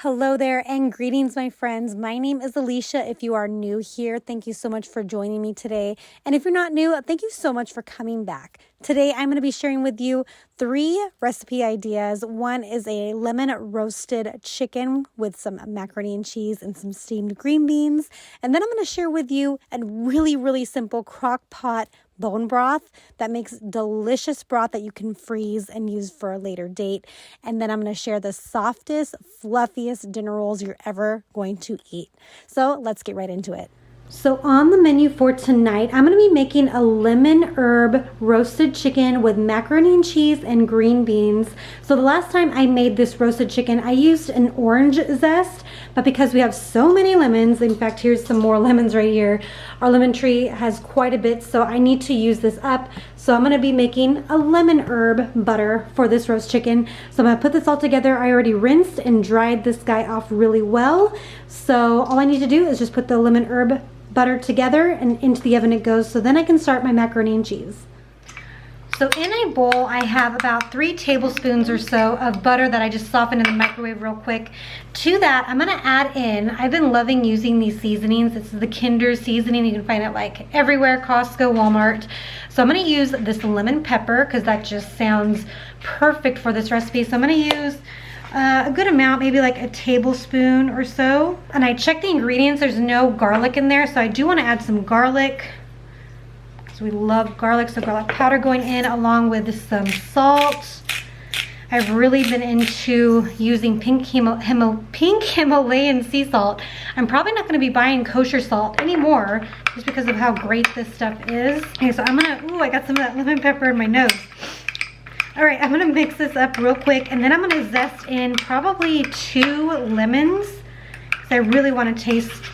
Hello there and greetings, my friends. My name is Alicia. If you are new here, thank you so much for joining me today. And if you're not new, thank you so much for coming back. Today, I'm going to be sharing with you 3 recipe ideas. One is a lemon roasted chicken with some macaroni and cheese and some steamed green beans. And then I'm going to share with you a really simple crock pot bone broth that makes delicious broth that you can freeze and use for a later date. And then I'm going to share the softest, fluffiest dinner rolls you're ever going to eat. So let's get right into it. So on the menu for tonight, I'm going to be making a lemon herb roasted chicken with macaroni and cheese and green beans. So the last time I made this roasted chicken, I used an orange zest, but because we have so many lemons, in fact, here's some more lemons right here. Our lemon tree has quite a bit, so I need to use this up. So I'm going to be making a lemon herb butter for this roast chicken. So I'm going to put this all together. I already rinsed and dried this guy off really well. So all I need to do is just put the lemon herb butter together and into the oven it goes. So then I can start my macaroni and cheese. So in a bowl, I have about 3 tablespoons or so of butter that I just softened in the microwave real quick. To that, I'm gonna add in, I've been loving using these seasonings. This is the Kinder seasoning. You can find it like everywhere, Costco, Walmart. So I'm gonna use this lemon pepper because that just sounds perfect for this recipe. So I'm gonna use a good amount, maybe like a tablespoon or so. And I checked the ingredients, there's no garlic in there, so I do want to add some garlic because we love garlic. So garlic powder going in along with some salt. I've really been into using pink Himalayan sea salt. I'm probably not going to be buying kosher salt anymore just because of how great this stuff is. Okay, so I'm gonna, ooh, I got some of that lemon pepper in my nose. All right, I'm gonna mix this up real quick and then I'm gonna zest in probably 2 lemons because I really wanna taste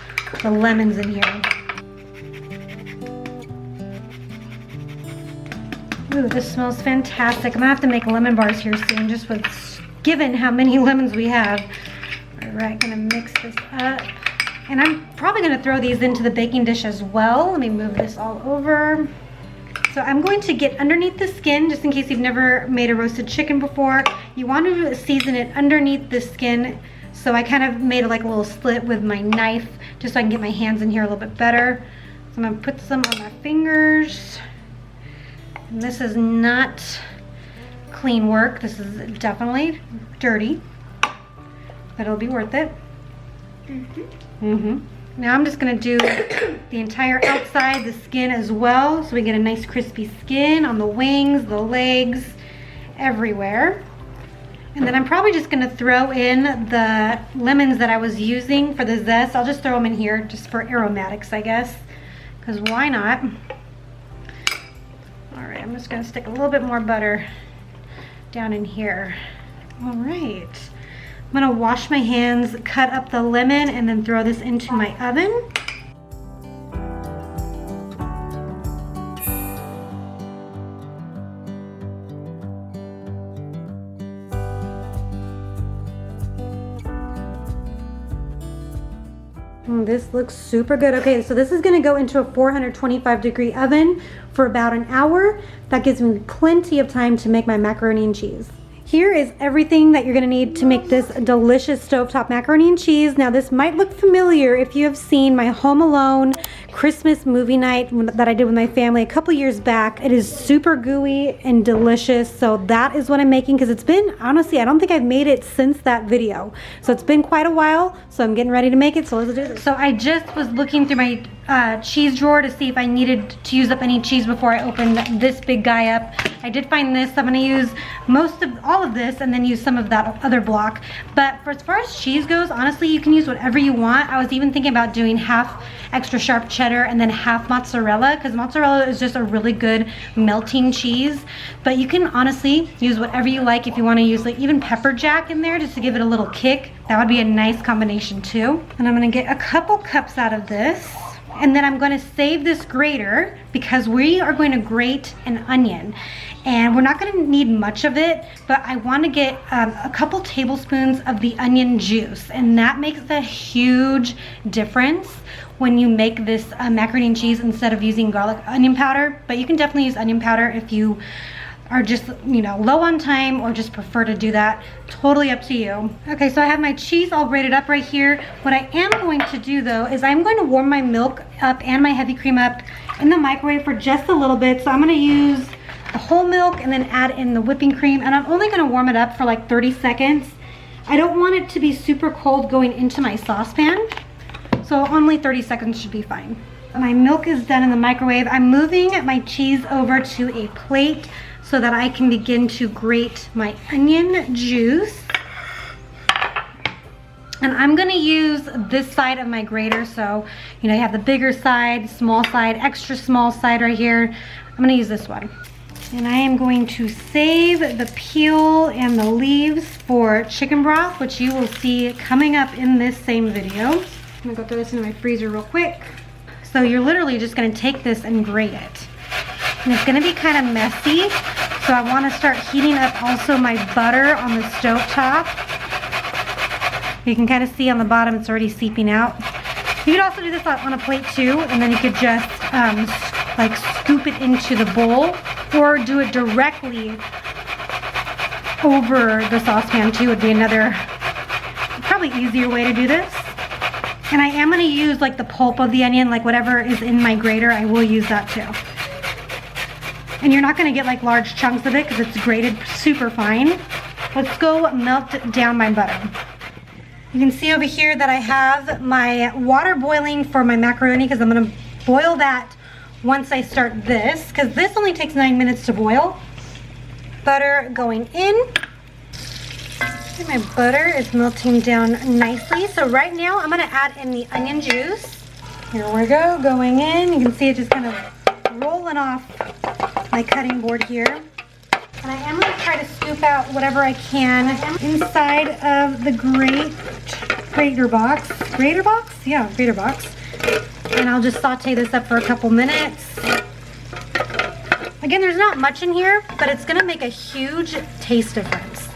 the lemons in here. Ooh, this smells fantastic. I'm gonna have to make lemon bars here soon just with given how many lemons we have. All right, gonna mix this up. And I'm probably gonna throw these into the baking dish as well. Let me move this all over. So I'm going to get underneath the skin, just in case you've never made a roasted chicken before. You want to season it underneath the skin. So I kind of made like a little slit with my knife, just so I can get my hands in here a little bit better. So I'm gonna put some on my fingers. And this is not clean work. This is definitely dirty, but it'll be worth it. Now I'm just gonna do the entire outside, the skin as well, so we get a nice crispy skin on the wings, the legs, everywhere. And then I'm probably just gonna throw in the lemons that I was using for the zest. I'll just throw them in here just for aromatics, I guess, because why not? All right, I'm just gonna stick a little bit more butter down in here. All right. I'm gonna wash my hands, cut up the lemon, and then throw this into my oven. This looks super good. Okay, so this is gonna go into a 425-degree oven for about an hour. That gives me plenty of time to make my macaroni and cheese. Here is everything that you're gonna need to make this delicious stovetop macaroni and cheese. Now this might look familiar if you have seen my Home Alone Christmas movie night that I did with my family a couple years back. It is super gooey and delicious. So that is what I'm making because it's been, honestly, I don't think I've made it since that video. So it's been quite a while. So I'm getting ready to make it. So let's do this. So I just was looking through my cheese drawer to see if I needed to use up any cheese before I opened this big guy up. I did find this. I'm gonna use all of this and then use some of that other block. But for as far as cheese goes, honestly, you can use whatever you want. I was even thinking about doing half extra sharp cheddar and then half mozzarella because mozzarella is just a really good melting cheese. But you can honestly use whatever you like. If you want to use like even pepper jack in there just to give it a little kick, that would be a nice combination too. And I'm gonna get a couple cups out of this. And then I'm going to save this grater because we are going to grate an onion. And we're not going to need much of it, but I want to get a couple tablespoons of the onion juice. And that makes a huge difference when you make this macaroni and cheese instead of using garlic onion powder. But you can definitely use onion powder if you are just, you know, low on time or just prefer to do that. Totally up to you. Okay, so I have my cheese all grated up right here. What I am going to do though is I'm going to warm my milk up and my heavy cream up in the microwave for just a little bit. So I'm gonna use the whole milk and then add in the whipping cream, and I'm only gonna warm it up for like 30 seconds. I don't want it to be super cold going into my saucepan, so only 30 seconds should be fine. My milk is done in the microwave. I'm moving my cheese over to a plate so that I can begin to grate my onion juice. And I'm gonna use this side of my grater. So, you know, you have the bigger side, small side, extra small side right here. I'm gonna use this one. And I am going to save the peel and the leaves for chicken broth, which you will see coming up in this same video. I'm gonna go throw this into my freezer real quick. So you're literally just gonna take this and grate it. And it's gonna be kind of messy. So I wanna start heating up also my butter on the stove top. You can kind of see on the bottom it's already seeping out. You could also do this on a plate too, and then you could just like scoop it into the bowl, or do it directly over the saucepan too would be another probably easier way to do this. And I am going to use like the pulp of the onion, like whatever is in my grater, I will use that too. And you're not going to get like large chunks of it because it's grated super fine. Let's go melt down my butter. You can see over here that I have my water boiling for my macaroni because I'm going to boil that once I start this, because this only takes 9 minutes to boil. Butter going in. And my butter is melting down nicely. So right now I'm going to add in the onion juice. Here we go, going in. You can see it just kind of rolling off my cutting board here. And I am going to try to scoop out whatever I can inside of the grater box. Grater box? Yeah, grater box. And I'll just saute this up for a couple minutes. Again, there's not much in here, but it's going to make a huge taste difference.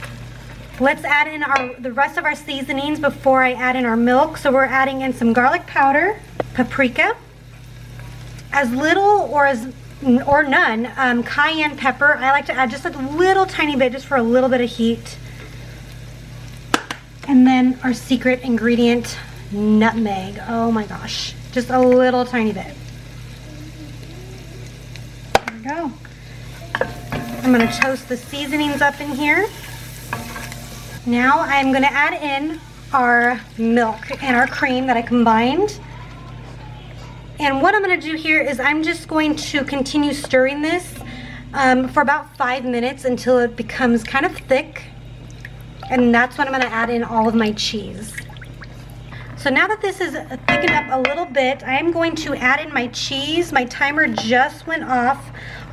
Let's add in the rest of our seasonings before I add in our milk. So we're adding in some garlic powder, paprika, as little or none, cayenne pepper. I like to add just a little tiny bit, just for a little bit of heat. And then our secret ingredient, nutmeg. Oh my gosh, just a little tiny bit. There we go. I'm gonna toast the seasonings up in here. Now I'm gonna add in our milk and our cream that I combined. And what I'm gonna do here is I'm just going to continue stirring this for about 5 minutes until it becomes kind of thick. And that's when I'm gonna add in all of my cheese. So now that this is thickened up a little bit, I am going to add in my cheese. My timer just went off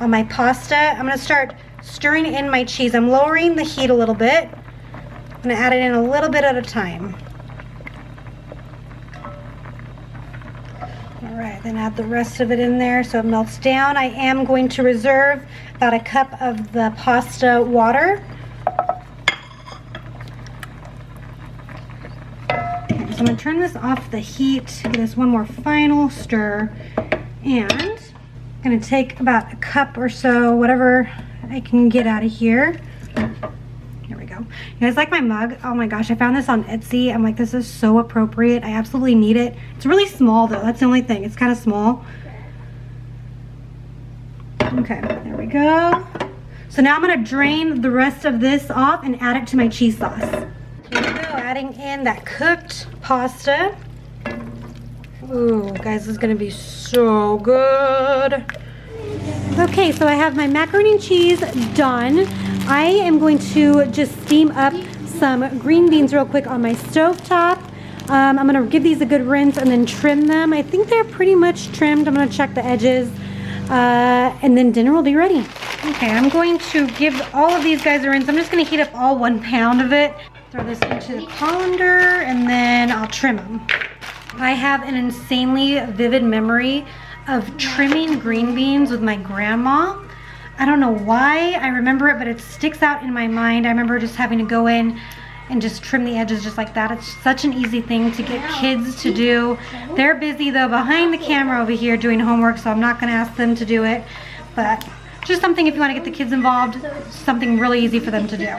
on my pasta. I'm gonna start stirring in my cheese. I'm lowering the heat a little bit. I'm gonna add it in a little bit at a time. All right, then add the rest of it in there so it melts down. I am going to reserve about a cup of the pasta water. Okay, so I'm gonna turn this off the heat, give this one more final stir, and I'm gonna take about a cup or so, whatever I can get out of here. Here we go. You guys like my mug? Oh my gosh, I found this on Etsy. I'm like, this is so appropriate. I absolutely need it. It's really small though, that's the only thing. It's kind of small. Okay, there we go. So now I'm gonna drain the rest of this off and add it to my cheese sauce. Here we go, adding in that cooked pasta. Ooh, guys, this is gonna be so good. Okay, so I have my macaroni and cheese done. I am going to just steam up some green beans real quick on my stovetop. I'm gonna give these a good rinse and then trim them. I think they're pretty much trimmed. I'm gonna check the edges, and then dinner will be ready. Okay, I'm going to give all of these guys a rinse. I'm just gonna heat up all 1 pound of it. Throw this into the colander, and then I'll trim them. I have an insanely vivid memory of trimming green beans with my grandma. I don't know why I remember it, but it sticks out in my mind. I remember just having to go in and just trim the edges just like that. It's such an easy thing to get kids to do. They're busy though behind the camera over here doing homework, so I'm not gonna ask them to do it. But Just something if you want to get the kids involved, something really easy for them to do.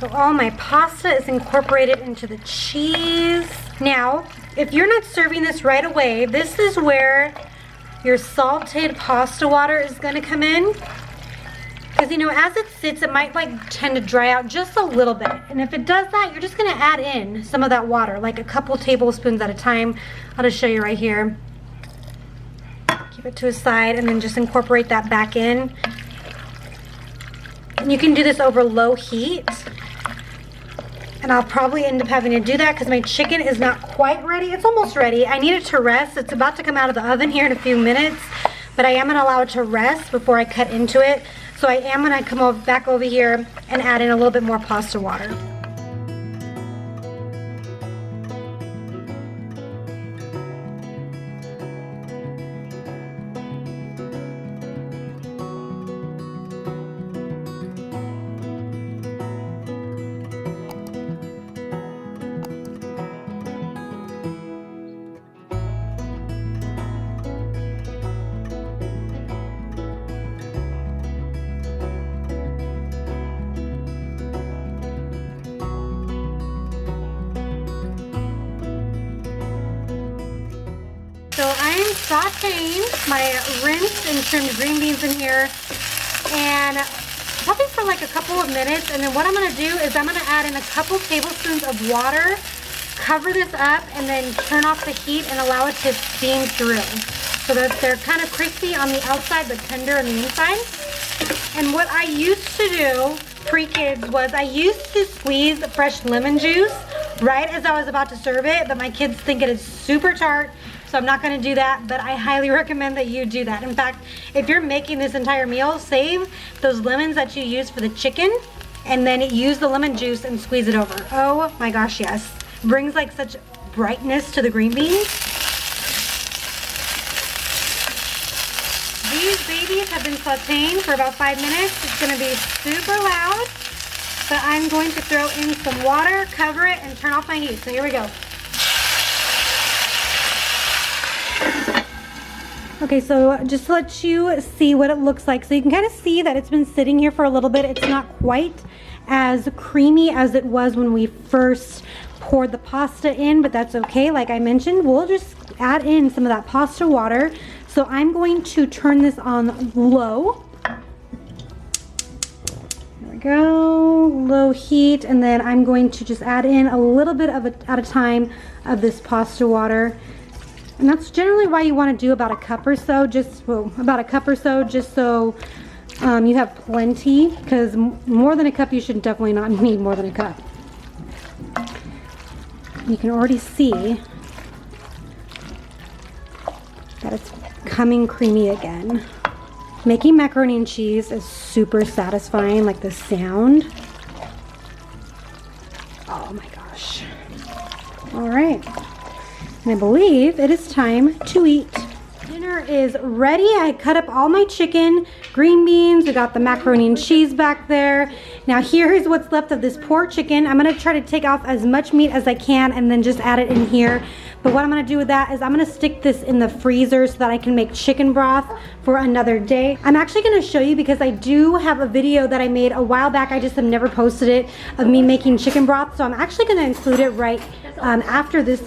So all my pasta is incorporated into the cheese. Now, if you're not serving this right away, this is where your sauteed pasta water is going to come in. Because, you know, as it sits, it might like tend to dry out just a little bit. And if it does that, you're just going to add in some of that water, like a couple tablespoons at a time. I'll just show you right here. Keep it to a side and then just incorporate that back in. And you can do this over low heat. And I'll probably end up having to do that because my chicken is not quite ready. It's almost ready. I need it to rest. It's about to come out of the oven here in a few minutes. But I am going to allow it to rest before I cut into it. So I am going to come back over here and add in a little bit more pasta water. So I'm sauteing my rinsed and trimmed green beans in here, and probably for like a couple of minutes. And then what I'm going to do is I'm going to add in a couple tablespoons of water, cover this up, and then turn off the heat and allow it to steam through so that they're kind of crispy on the outside but tender on the inside. And what I used to do pre-kids was I used to squeeze fresh lemon juice right as I was about to serve it, but my kids think it is super tart. So I'm not going to do that, but I highly recommend that you do that. In fact, if you're making this entire meal, save those lemons that you use for the chicken and then use the lemon juice and squeeze it over. Oh my gosh, yes. Brings like such brightness to the green beans. These babies have been sauteing for about 5 minutes. It's going to be super loud, but I'm going to throw in some water, cover it, and turn off my heat. So here we go. Okay, so just to let you see what it looks like. So you can kind of see that it's been sitting here for a little bit. It's not quite as creamy as it was when we first poured the pasta in, but that's okay. Like I mentioned, we'll just add in some of that pasta water. So I'm going to turn this on low. There we go, low heat. And then I'm going to just add in a little bit of at a time of this pasta water. And that's generally why you want to do about a cup or so, just so you have plenty, because more than a cup, you should definitely not need more than a cup. You can already see that it's coming creamy again. Making macaroni and cheese is super satisfying, like the sound. Oh my gosh. All right. And I believe it is time to eat. Dinner is ready. I cut up all my chicken, green beans. We got the macaroni and cheese back there. Now here's what's left of this poor chicken. I'm gonna try to take off as much meat as I can and then just add it in here. But what I'm gonna do with that is I'm gonna stick this in the freezer so that I can make chicken broth for another day. I'm actually gonna show you because I do have a video that I made a while back. I just have never posted it of me making chicken broth. So I'm actually gonna include it right after this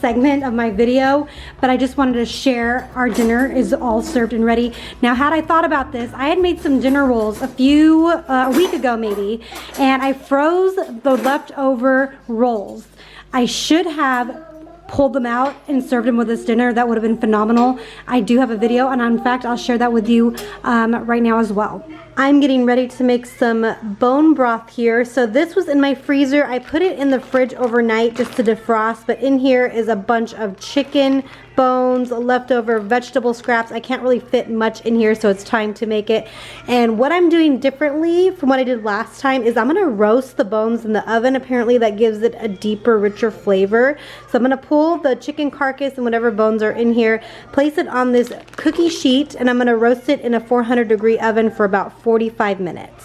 segment of my video, but I just wanted to share our dinner is all served and ready. Now, had I thought about this, I had made some dinner rolls a week ago maybe, and I froze the leftover rolls. I should have pulled them out and served them with this dinner. That would have been phenomenal. I do have a video, and in fact, I'll share that with you right now as well. I'm getting ready to make some bone broth here. So this was in my freezer. I put it in the fridge overnight just to defrost, but in here is a bunch of chicken bones, leftover vegetable scraps. I can't really fit much in here, so it's time to make it. And what I'm doing differently from what I did last time is I'm gonna roast the bones in the oven. Apparently that gives it a deeper, richer flavor. So I'm gonna pull the chicken carcass and whatever bones are in here, place it on this cookie sheet, and I'm gonna roast it in a 400-degree oven for about 45 minutes.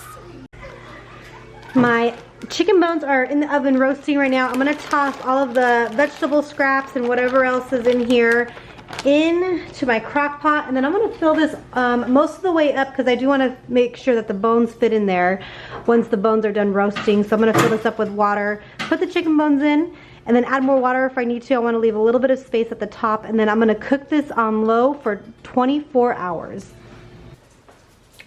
My chicken bones are in the oven roasting right now. I'm gonna toss all of the vegetable scraps and whatever else is in here into my crock pot, and then I'm gonna fill this most of the way up because I do wanna make sure that the bones fit in there once the bones are done roasting. So I'm gonna fill this up with water, put the chicken bones in, and then add more water if I need to. I wanna leave a little bit of space at the top, and then I'm gonna cook this on low for 24 hours.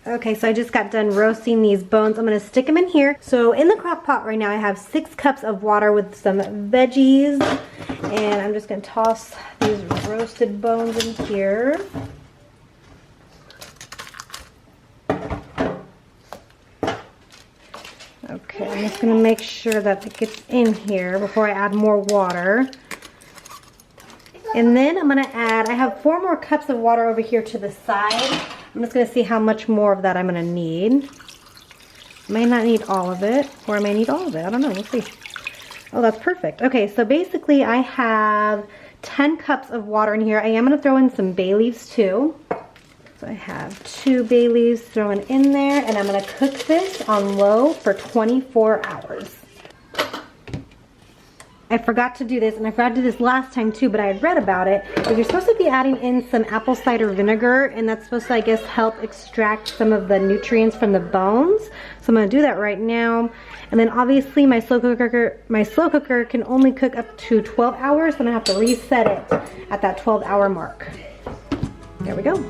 Okay, so I just got done roasting these bones. I'm gonna stick them in here. So in the crock pot right now, I have 6 cups of water with some veggies, and I'm just gonna toss these roasted bones in here. Okay, I'm just gonna make sure that it gets in here before I add more water. And then I'm gonna add, I have 4 more cups of water over here to the side. I'm just gonna see how much more of that I'm gonna need. I may not need all of it, or I may need all of it. I don't know, we'll see. Oh, that's perfect. Okay, so basically I have 10 cups of water in here. I am gonna throw in some bay leaves too. So I have 2 bay leaves thrown in there, and I'm gonna cook this on low for 24 hours. I forgot to do this, and I forgot to do this last time too, but I had read about it. But you're supposed to be adding in some apple cider vinegar, and that's supposed to, I guess, help extract some of the nutrients from the bones. So I'm gonna do that right now. And then obviously my slow cooker can only cook up to 12 hours, so I'm gonna have to reset it at that 12-hour mark. There we go.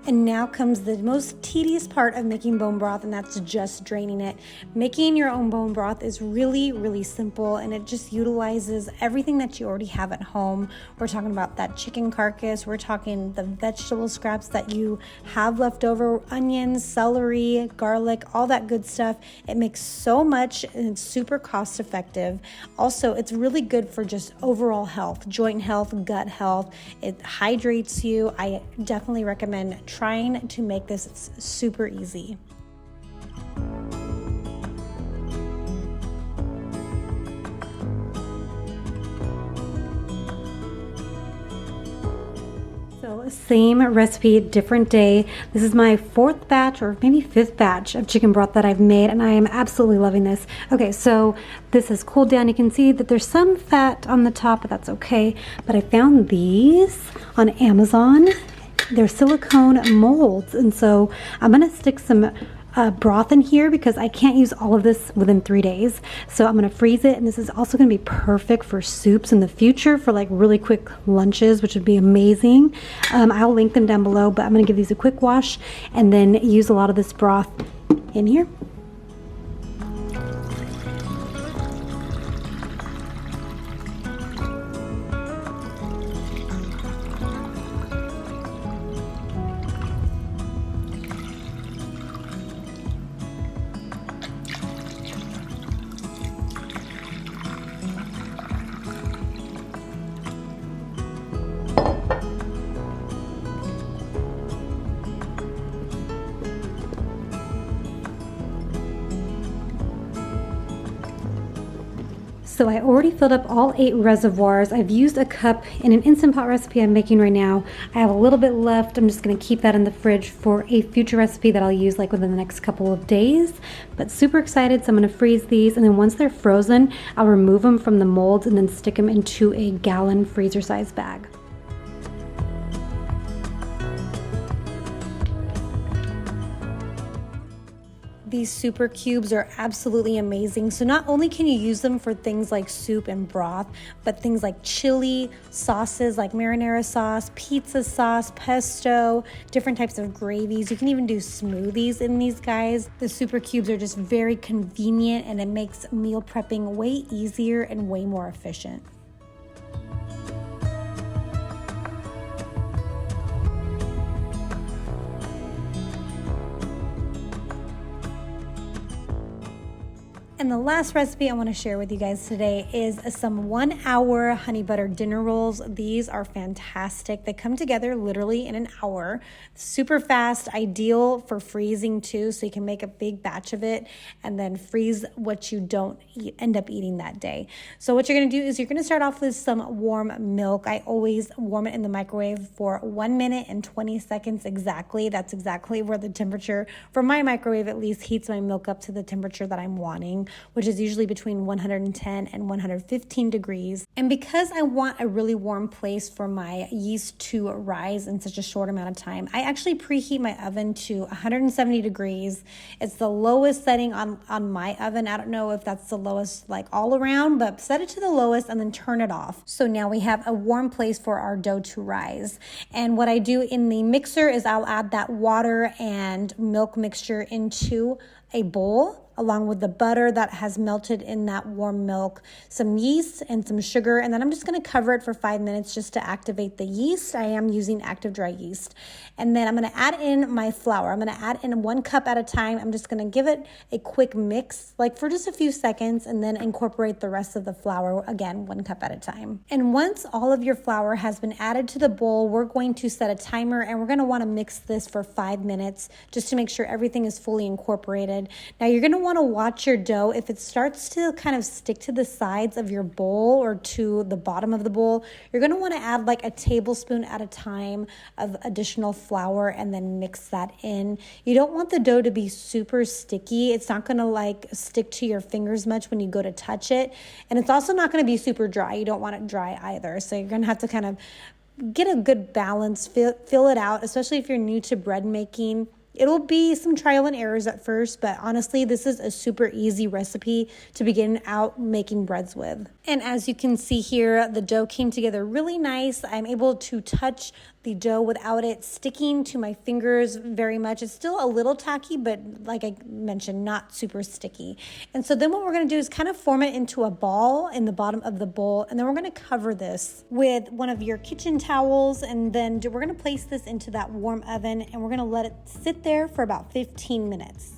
And now comes the most tedious part of making bone broth, and that's just draining it. Making your own bone broth is really, really simple, and it just utilizes everything that you already have at home. We're talking about that chicken carcass, we're talking the vegetable scraps that you have left over, onions, celery, garlic, all that good stuff. It makes so much, and it's super cost effective. Also, it's really good for just overall health, joint health, gut health. It hydrates you. I definitely recommend trying to make this super easy. So same recipe, different day. This is my 4th batch or maybe 5th batch of chicken broth that I've made, and I am absolutely loving this. Okay, so this has cooled down. You can see that there's some fat on the top, but that's okay. But I found these on Amazon. They're silicone molds, and so I'm gonna stick some broth in here because I can't use all of this within 3 days. So I'm gonna freeze it, and this is also gonna be perfect for soups in the future for like really quick lunches, which would be amazing. I'll link them down below, but I'm gonna give these a quick wash and then use a lot of this broth in here. So I already filled up all 8 reservoirs. I've used a cup in an Instant Pot recipe I'm making right now. I have a little bit left. I'm just gonna keep that in the fridge for a future recipe that I'll use like within the next couple of days. But super excited, so I'm gonna freeze these, and then once they're frozen, I'll remove them from the molds and then stick them into a gallon freezer size bag. These super cubes are absolutely amazing. So not only can you use them for things like soup and broth, but things like chili, sauces like marinara sauce, pizza sauce, pesto, different types of gravies. You can even do smoothies in these guys. The super cubes are just very convenient, and it makes meal prepping way easier and way more efficient. And the last recipe I want to share with you guys today is some 1-hour honey butter dinner rolls. These are fantastic. They come together literally in an hour. Super fast, ideal for freezing too, so you can make a big batch of it and then freeze what you don't end up eating that day. So what you're going to do is you're going to start off with some warm milk. I always warm it in the microwave for 1 minute and 20 seconds exactly. That's exactly where the temperature, for my microwave at least, heats my milk up to the temperature that I'm wanting. which is usually between 110 and 115 degrees. And because I want a really warm place for my yeast to rise in such a short amount of time, I actually preheat my oven to 170 degrees. It's the lowest setting on my oven. I don't know if that's the lowest like all around, but set it to the lowest and then turn it off. So now we have a warm place for our dough to rise. And what I do in the mixer is I'll add that water and milk mixture into a bowl, along with the butter that has melted in that warm milk, some yeast and some sugar. And then I'm just going to cover it for 5 minutes just to activate the yeast. I am using active dry yeast. And then I'm going to add in my flour. I'm going to add in 1 cup at a time. I'm just going to give it a quick mix, like for just a few seconds, and then incorporate the rest of the flour, again, 1 cup at a time. And once all of your flour has been added to the bowl, we're going to set a timer, and we're going to want to mix this for 5 minutes just to make sure everything is fully incorporated. Now you're going to want to watch your dough. If it starts to kind of stick to the sides of your bowl or to the bottom of the bowl, you're going to want to add like a tablespoon at a time of additional flour and then mix that in. You don't want the dough to be super sticky. It's not going to like stick to your fingers much when you go to touch it. And it's also not going to be super dry. You don't want it dry either. So you're going to have to kind of get a good balance, fill it out, especially if you're new to bread making. It'll be some trial and errors at first, but honestly, this is a super easy recipe to begin out making breads with. And as you can see here, the dough came together really nice. I'm able to touch the dough without it sticking to my fingers very much. It's still a little tacky, but like I mentioned, not super sticky. And so then what we're going to do is kind of form it into a ball in the bottom of the bowl. And then we're going to cover this with one of your kitchen towels. And then we're going to place this into that warm oven, and we're going to let it sit there for about 15 minutes.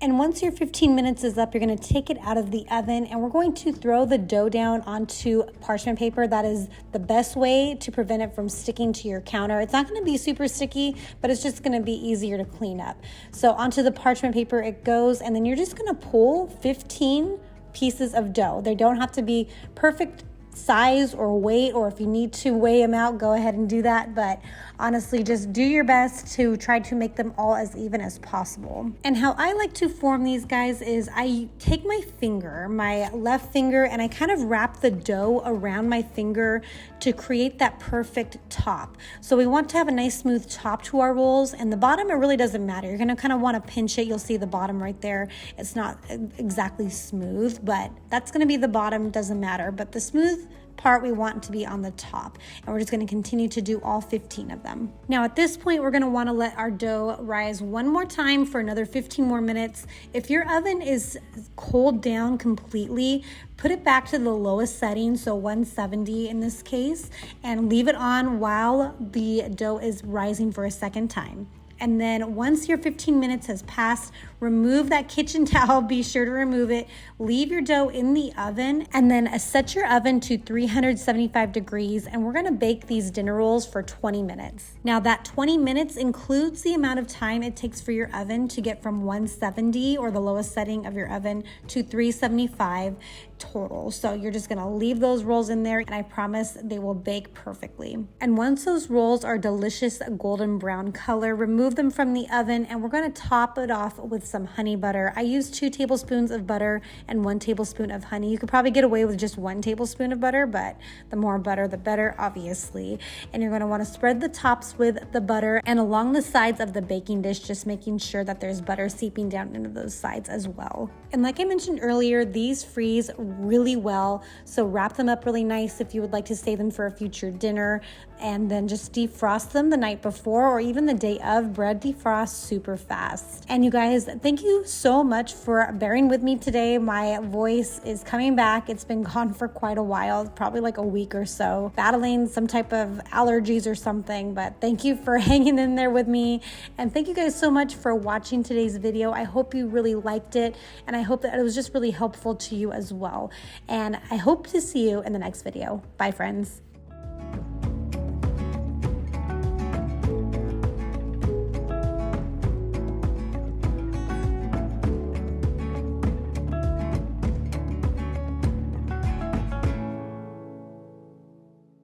And once your 15 minutes is up, you're going to take it out of the oven, and we're going to throw the dough down onto parchment paper. That is the best way to prevent it from sticking to your counter. It's not going to be super sticky, but it's just going to be easier to clean up. So onto the parchment paper it goes, and then you're just going to pull 15 pieces of dough. They don't have to be perfect size or weight, or if you need to weigh them out, go ahead and do that. But honestly, just do your best to try to make them all as even as possible. And how I like to form these guys is I take my finger, my left finger, and I kind of wrap the dough around my finger to create that perfect top. So we want to have a nice smooth top to our rolls, and the bottom, it really doesn't matter. You're going to kind of want to pinch it. You'll see the bottom right there. It's not exactly smooth, but that's going to be the bottom, doesn't matter. But the smooth part we want to be on the top, and we're just going to continue to do all 15 of them. Now at this point, we're going to want to let our dough rise one more time for another 15 more minutes. If your oven is cooled down completely, put it back to the lowest setting, so 170 in this case, and leave it on while the dough is rising for a second time. And then once your 15 minutes has passed, remove that kitchen towel. Be sure to remove it. Leave your dough in the oven, and then set your oven to 375 degrees. And we're going to bake these dinner rolls for 20 minutes. Now that 20 minutes includes the amount of time it takes for your oven to get from 170, or the lowest setting of your oven, to 375 total. So you're just going to leave those rolls in there, and I promise they will bake perfectly. And once those rolls are delicious golden brown color, remove them from the oven, and we're going to top it off with some honey butter. I use 2 tablespoons of butter and 1 tablespoon of honey. You could probably get away with just 1 tablespoon of butter, but the more butter, the better, obviously. And you're going to want to spread the tops with the butter and along the sides of the baking dish, just making sure that there's butter seeping down into those sides as well. And like I mentioned earlier, these freeze really well, so wrap them up really nice if you would like to save them for a future dinner, and then just defrost them the night before or even the day of. Bread defrosts super fast. And you guys, thank you so much for bearing with me today. My voice is coming back. It's been gone for quite a while, probably like a week or so, battling some type of allergies or something, but thank you for hanging in there with me. And thank you guys so much for watching today's video. I hope you really liked it, and I hope that it was just really helpful to you as well. And I hope to see you in the next video. Bye, friends.